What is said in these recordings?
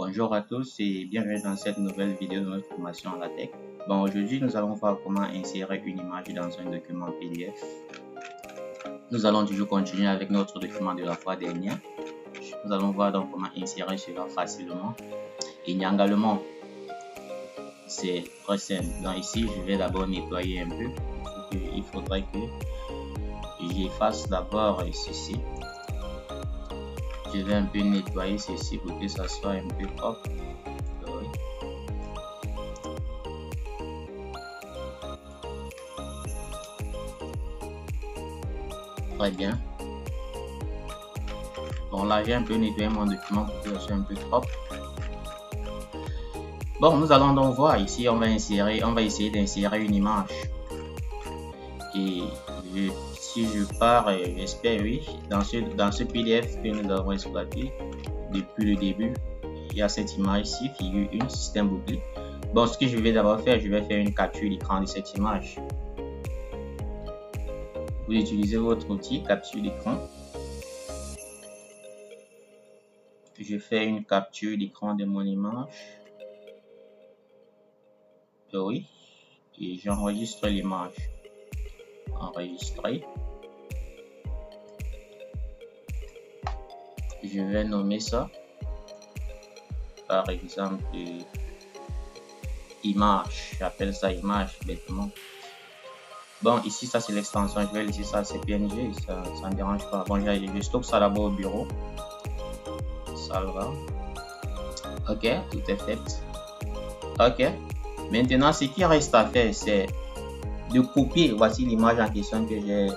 Bonjour à tous et bienvenue dans cette nouvelle vidéo de notre formation à la tech. Bon, aujourd'hui, nous allons voir comment insérer une image dans un document PDF. Nous allons toujours continuer avec notre document de la fois dernière. Nous allons voir donc comment insérer cela facilement. Et également, c'est très simple. Donc ici, je vais d'abord nettoyer un peu. Il faudrait que j'efface d'abord ceci. Je vais un peu nettoyer ceci pour que ça soit un peu propre. Très bien. Bon, là j'ai un peu nettoyé mon document pour que ça soit un peu propre. Bon, nous allons donc voir ici, on va essayer d'insérer une image. Et si je pars, j'espère oui, dans ce PDF que nous avons exploité depuis le début, il y a cette image ici, figure 1, système bouclé. Bon, ce que je vais d'abord faire, je vais faire une capture d'écran de cette image. Vous utilisez votre outil capture d'écran. Je fais une capture d'écran de mon image. Oui, et j'enregistre l'image. Enregistrer. Je vais nommer ça par exemple image. J'appelle ça image bêtement. Bon, ici ça c'est l'extension. Je vais laisser ça c'est PNG, ça ne dérange pas. Bon, je stocke ça d'abord au bureau. Ça va. Ok, tout est fait. Ok. Maintenant, ce qui reste à faire, c'est de copier. Voici l'image en question que j'ai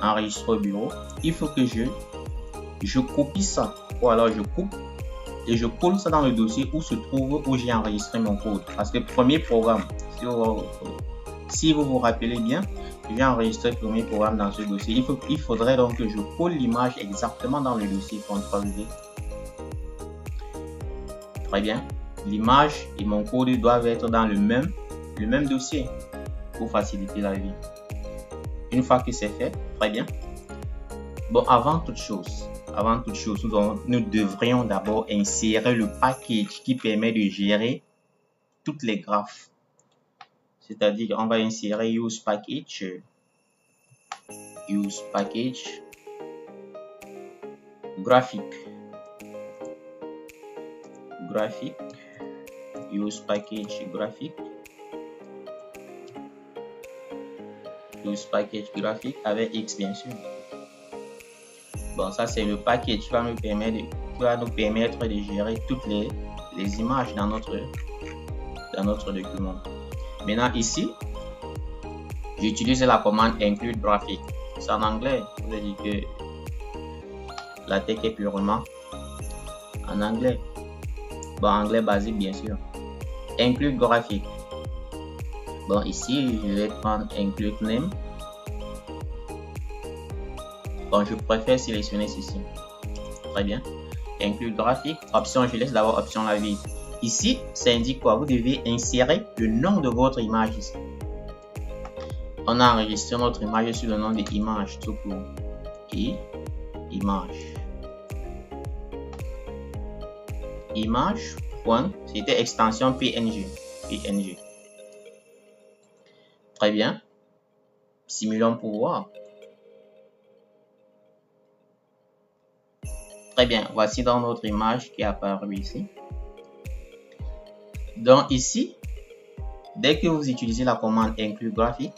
enregistrée au bureau. Il faut que je copie ça, ou alors je coupe et je colle ça dans le dossier où j'ai enregistré mon code. Parce que premier programme, si vous vous rappelez bien, j'ai enregistré le premier programme dans ce dossier. Il faudrait donc que je colle l'image exactement dans le dossier CTRL-V. Très bien. L'image et mon code doivent être dans le même dossier pour faciliter la vie. Une fois que c'est fait, très bien. Bon, avant toute chose, nous devrions d'abord insérer le package qui permet de gérer toutes les graphes. C'est-à-dire qu'on va insérer use package, graphique, use package graphique avec X bien sûr. Bon, ça c'est le package qui va nous permettre de gérer toutes les images dans notre document. Maintenant ici, j'utilise la commande include graphique. C'est en anglais. Vous avez dit que la tech est purement en anglais. Bon, anglais basique bien sûr. Include graphique. Bon, ici, je vais prendre include name. Bon, je préfère sélectionner ceci. Très bien. Include graphique. Option, je laisse d'abord option la vie. Ici, ça indique quoi? Vous devez insérer le nom de votre image ici. On a enregistré notre image sur le nom de image tout court. Et image. Image. Point. C'était extension PNG. Très bien. Simulons pour voir. Très bien. Voici dans notre image qui est apparue ici. Donc ici, dès que vous utilisez la commande include graphique,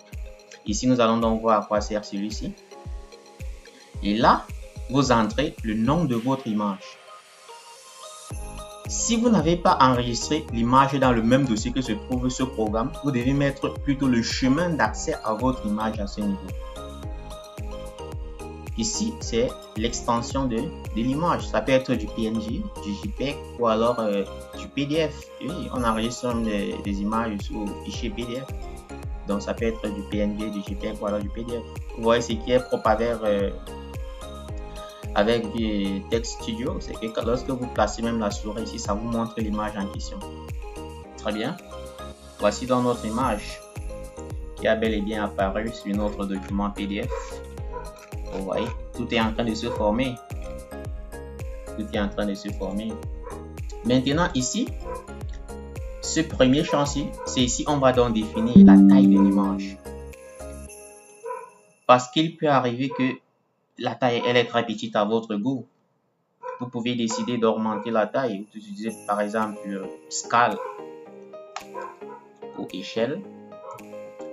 ici nous allons donc voir à quoi sert celui-ci. Et là, vous entrez le nom de votre image. Si vous n'avez pas enregistré l'image dans le même dossier que se trouve ce programme, vous devez mettre plutôt le chemin d'accès à votre image à ce niveau. Ici, c'est l'extension de l'image. Ça peut être du PNG, du JPEG ou alors du PDF. Oui, on enregistre des images sous fichier PDF. Donc, ça peut être du PNG, du JPEG ou alors du PDF. Vous voyez ce qui est propre avec du Text Studio, c'est que lorsque vous placez même la souris ici, ça vous montre l'image en question. Très bien. Voici dans notre image qui a bel et bien apparu sur notre document PDF. Vous voyez, tout est en train de se former. Maintenant ici, ce premier champ-ci, c'est ici on va donc définir la taille de l'image. Parce qu'il peut arriver que la taille elle est très petite à votre goût. Vous pouvez décider d'augmenter la taille. Vous utilisez par exemple scale ou échelle.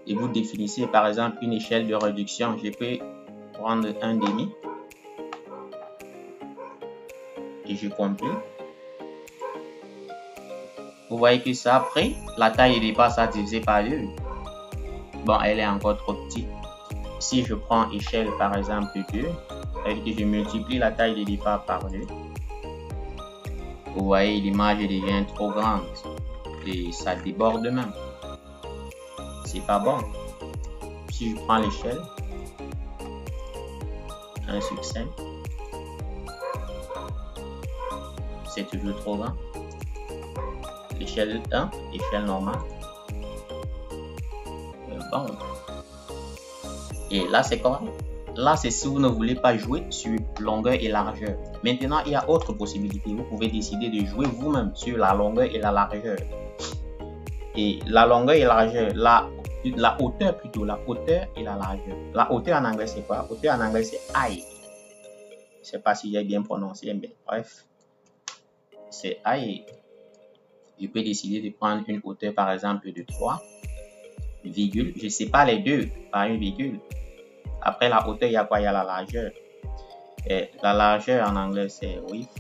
Et vous définissez par exemple une échelle de réduction. Je peux prendre un demi. Et je compile. Vous voyez que ça, après, la taille dépasse à diviser par 2. Bon, elle est encore trop petite. Si je prends échelle par exemple 2, c'est-à-dire que je multiplie la taille de départ par 2. Vous voyez, l'image devient trop grande et ça déborde même. C'est pas bon. Si je prends l'échelle, un succès, c'est toujours trop grand. L'échelle 1, échelle normale. Bon. Et là, c'est correct. Là, c'est si vous ne voulez pas jouer sur longueur et largeur. Maintenant, il y a autre possibilité. Vous pouvez décider de jouer vous-même sur la longueur et la largeur. Et la longueur et la largeur, la hauteur plutôt, la hauteur et la largeur. La hauteur en anglais, c'est quoi? La hauteur en anglais, c'est height. Je ne sais pas si j'ai bien prononcé, mais bref. C'est height. Je peux décider de prendre une hauteur, par exemple, de 3, virgule. Je sépare les deux par une virgule. Après la hauteur, il y a quoi? Il y a la largeur. Et la largeur en anglais, c'est width.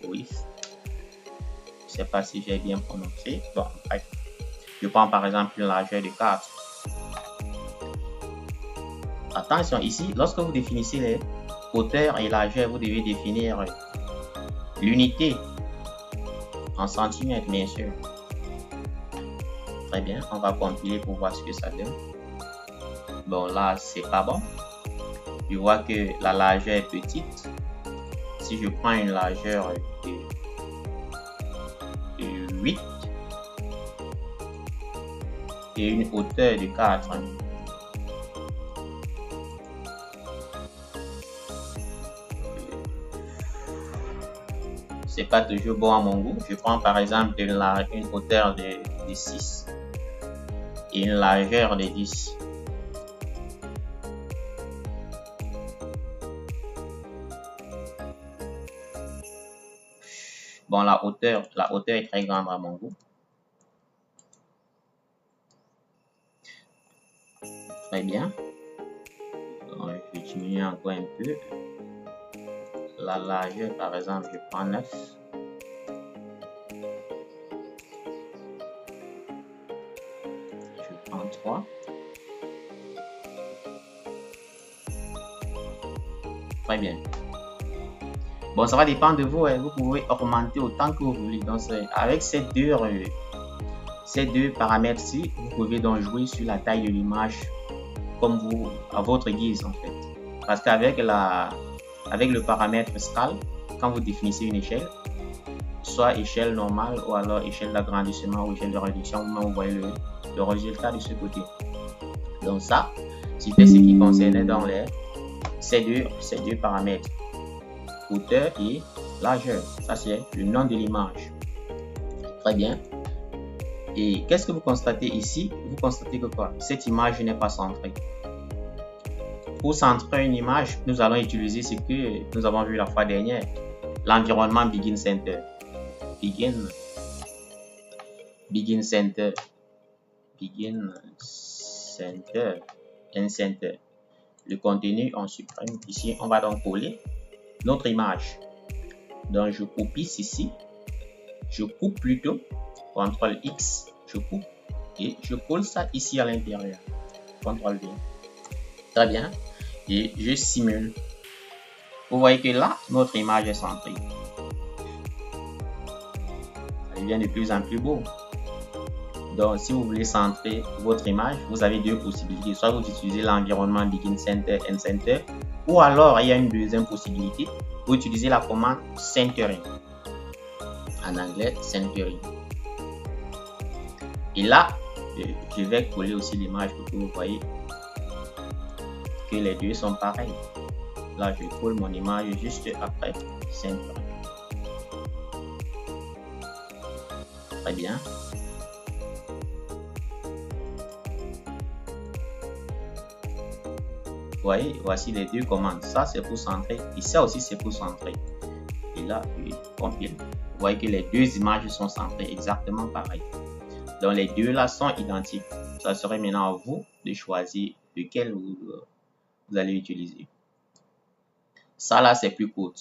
Width. Je ne sais pas si j'ai bien prononcé. Bon, bref. Je prends par exemple une largeur de 4. Attention, ici, lorsque vous définissez les hauteurs et largeur, vous devez définir l'unité en centimètres, bien sûr. Très bien, on va compiler pour voir ce que ça donne. Bon, là, c'est pas bon. Je vois que la largeur est petite. Si je prends une largeur de 8 et une hauteur de 4, c'est pas toujours bon à mon goût. Je prends par exemple une hauteur de 6 et une largeur de 10. Bon, la hauteur est très grande à mon goût. Très bien. Donc, je vais diminuer encore un peu. La largeur, par exemple, je prends 9. Je prends 3. Très bien. Bon, ça va dépendre de vous. Vous pouvez augmenter autant que vous voulez. Donc, avec ces deux paramètres-ci, vous pouvez donc jouer sur la taille de l'image comme vous, à votre guise en fait. Parce qu'avec le paramètre scale, quand vous définissez une échelle, soit échelle normale ou alors échelle d'agrandissement ou échelle de réduction, vous voyez le résultat de ce côté. Donc ça, c'était ce qui concernait dans ces deux paramètres, hauteur et largeur. Ça c'est le nom de l'image. Très bien. Et qu'est-ce que vous constatez ici? Vous constatez que quoi? Cette image n'est pas centrée. Pour centrer une image, nous allons utiliser ce que nous avons vu la fois dernière, l'environnement Begin Center. Begin Center. Begin Center. And Center. Le contenu, on supprime. Ici, on va donc coller notre image. Donc, je copie ceci. Je coupe plutôt. CTRL X, je coupe et je colle ça ici à l'intérieur. CTRL V. Très bien. Et je simule. Vous voyez que là, notre image est centrée. Elle devient de plus en plus beau. Donc, si vous voulez centrer votre image, vous avez deux possibilités. Soit vous utilisez l'environnement Begin Center and Center, ou alors il y a une deuxième possibilité. Vous utilisez la commande Centering. En anglais, Centering. Et là, je vais coller aussi l'image pour que vous voyez que les deux sont pareils. Là, je colle mon image juste après Centering. Très bien. Vous voyez, voici les deux commandes. Ça, c'est pour centrer. Et ça aussi, c'est pour centrer. Et là, je compile. Vous voyez que les deux images sont centrées exactement pareil. Donc, les deux là sont identiques. Ça serait maintenant à vous de choisir lequel vous allez utiliser. Ça là, c'est plus court.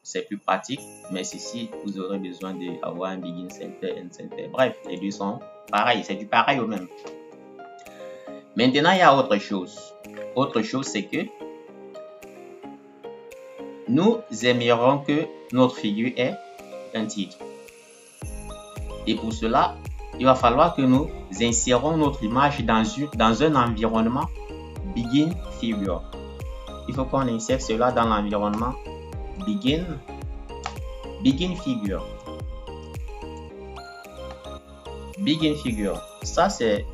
C'est plus pratique. Mais ceci, vous aurez besoin d'avoir un begin center, end center. Bref, les deux sont pareils. C'est du pareil au même. Maintenant, il y a autre chose. Autre chose, c'est que nous aimerions que notre figure ait un titre. Et pour cela, il va falloir que nous insérons notre image dans un environnement begin figure. Il faut qu'on insère cela dans l'environnement begin figure. Begin figure, ça c'est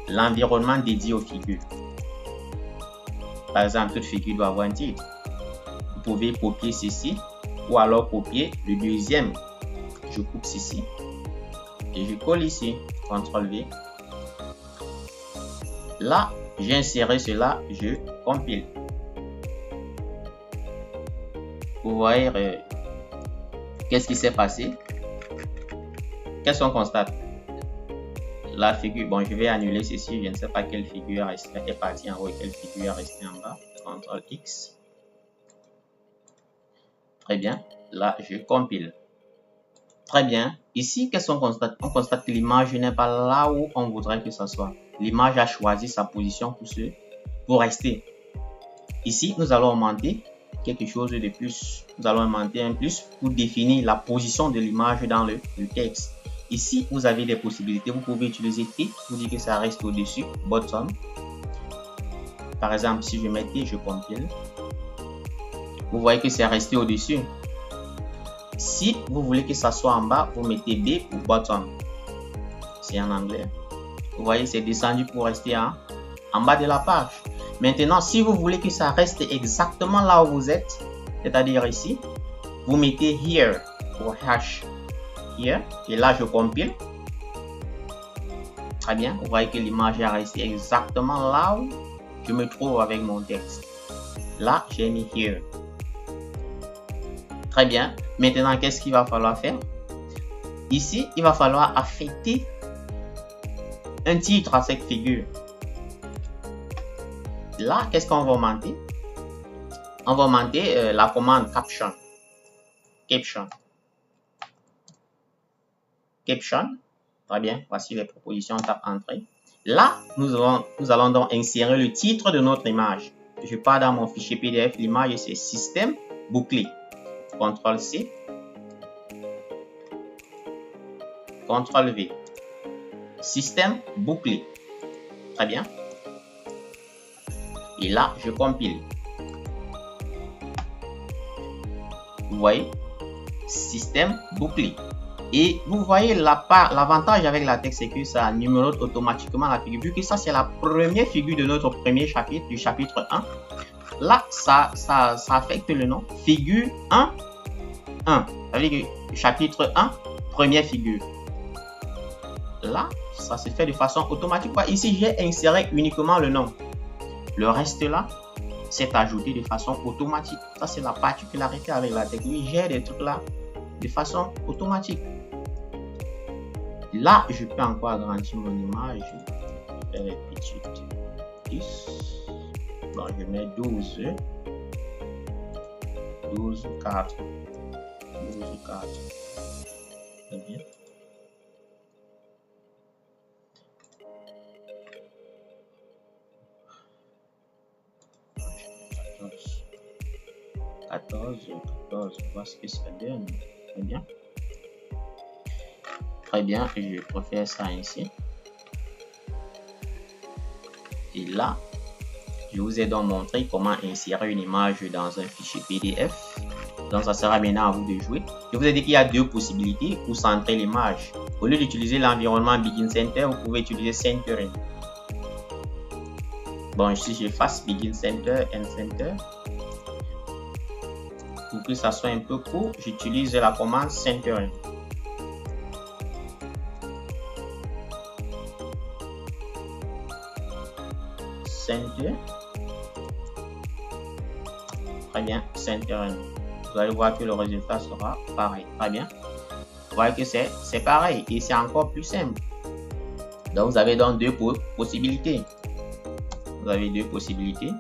l'environnement dédié aux figures. Par exemple, toute figure doit avoir un titre. Vous pouvez copier ceci ou alors copier le deuxième. Je coupe ceci et je colle ici. CTRL V. Là, j'ai inséré cela, je compile. Vous voyez qu'est-ce qui s'est passé? Qu'est-ce qu'on constate? La figure, bon, je vais annuler ceci, je ne sais pas quelle figure est partie en haut et quelle figure est restée en bas. CTRL X. Très bien, là, je compile. Très bien, ici, qu'est-ce qu'on constate? On constate que l'image n'est pas là où on voudrait que ça soit. L'image a choisi sa position pour rester. Ici, nous allons augmenter quelque chose de plus. Nous allons augmenter un plus pour définir la position de l'image dans le texte. Ici, vous avez des possibilités. Vous pouvez utiliser T pour dire que ça reste au-dessus, bottom. Par exemple, si je mets T, je compile. Vous voyez que c'est resté au-dessus. Si vous voulez que ça soit en bas, vous mettez B ou bottom. C'est en anglais. Vous voyez, c'est descendu pour rester en bas de la page. Maintenant, si vous voulez que ça reste exactement là où vous êtes, c'est-à-dire ici, vous mettez here ou hash. Here, et là je compile. Très bien, vous voyez que l'image est restée exactement là où je me trouve avec mon texte. Là, j'ai mis here. Très bien, maintenant qu'est-ce qu'il va falloir faire? Ici, il va falloir affecter un titre à cette figure. Là, qu'est-ce qu'on va augmenter? On va augmenter la commande caption. Caption. Très bien, voici les propositions, tape entrée. Là, nous allons donc insérer le titre de notre image. Je pars dans mon fichier PDF, l'image c'est système bouclé. CTRL C, CTRL V. Système bouclé. Très bien. Et là, je compile. Vous voyez, système bouclé. Et vous voyez l'avantage avec la texte, c'est que ça numérote automatiquement la figure. Vu que ça, c'est la première figure de notre premier chapitre, du chapitre 1. Là, ça affecte le nom. Figure 1, 1. Ça veut dire que chapitre 1, première figure. Là, ça se fait de façon automatique. Ici, j'ai inséré uniquement le nom. Le reste là, c'est ajouté de façon automatique. Ça, c'est la particularité avec la technique. J'ai des trucs là de façon automatique. Là, je peux encore agrandir mon image. Je vais petite 10. Bon, je mets 12. 12, 4. 12, 4. Très bien. On voit ce que ça donne. Très bien. Très bien, je préfère ça ici. Et là, je vous ai donc montré comment insérer une image dans un fichier PDF. Donc, ça sera maintenant à vous de jouer. Je vous ai dit qu'il y a deux possibilités pour centrer l'image. Au lieu d'utiliser l'environnement Begin Center, vous pouvez utiliser Centering. Bon, ici, je fasse Begin Center, End Center. Pour que ça soit un peu court, j'utilise la commande Centering. center. Très bien, center. Vous allez voir que le résultat sera pareil. Très bien. Vous voyez que c'est pareil et c'est encore plus simple. Donc, vous avez donc deux possibilités. Vous avez deux possibilités.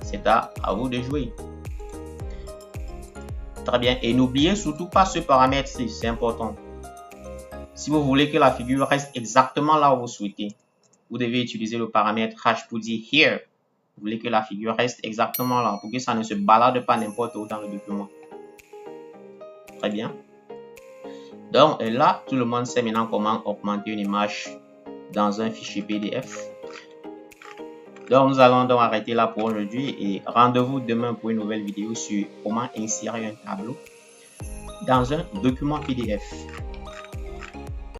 C'est à vous de jouer. Très bien. Et n'oubliez surtout pas ce paramètre-ci, c'est important. Si vous voulez que la figure reste exactement là où vous souhaitez, vous devez utiliser le paramètre hash pour dire here. Vous voulez que la figure reste exactement là pour que ça ne se balade pas n'importe où dans le document. Très bien. Donc là, tout le monde sait maintenant comment augmenter une image dans un fichier PDF. Donc nous allons donc arrêter là pour aujourd'hui et rendez-vous demain pour une nouvelle vidéo sur comment insérer un tableau dans un document PDF.